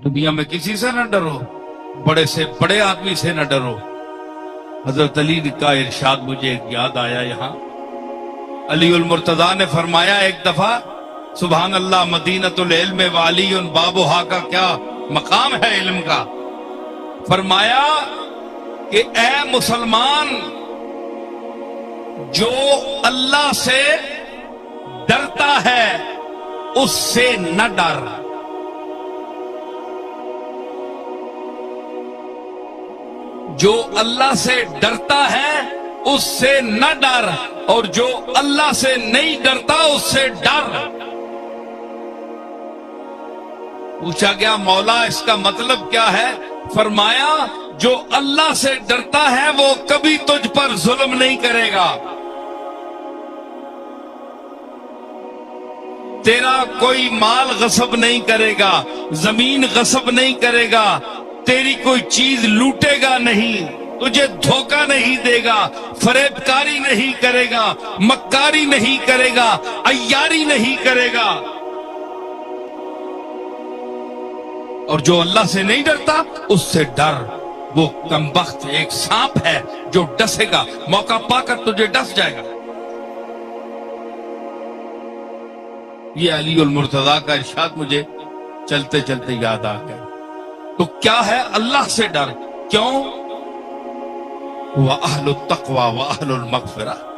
دنیا میں کسی سے نہ ڈرو، بڑے سے بڑے آدمی سے نہ ڈرو۔ حضرت علی کا ارشاد مجھے ایک یاد آیا یہاں۔ علی المرتضیٰ نے فرمایا ایک دفعہ، سبحان اللہ، مدینۃ العلم وعلی بابھا کا کیا مقام ہے علم کا۔ فرمایا کہ اے مسلمان، جو اللہ سے ڈرتا ہے اس سے نہ ڈر، جو اللہ سے ڈرتا ہے اس سے نہ ڈر، اور جو اللہ سے نہیں ڈرتا اس سے ڈر۔ پوچھا گیا مولا اس کا مطلب کیا ہے؟ فرمایا جو اللہ سے ڈرتا ہے وہ کبھی تجھ پر ظلم نہیں کرے گا، تیرا کوئی مال غصب نہیں کرے گا، زمین غصب نہیں کرے گا، تیری کوئی چیز لوٹے گا نہیں، تجھے دھوکہ نہیں دے گا، فریب کاری نہیں کرے گا، مکاری نہیں کرے گا، عیاری نہیں کرے گا۔ اور جو اللہ سے نہیں ڈرتا اس سے ڈر، وہ کمبخت ایک سانپ ہے جو ڈسے گا، موقع پا کر تجھے ڈس جائے گا۔ یہ علی المرتضیٰ کا ارشاد مجھے چلتے چلتے یاد آ گیا۔ تو کیا ہے اللہ سے ڈر؟ کیوں؟ وَأَهْلُ التَّقْوَى وَأَهْلُ الْمَغْفِرَةِ،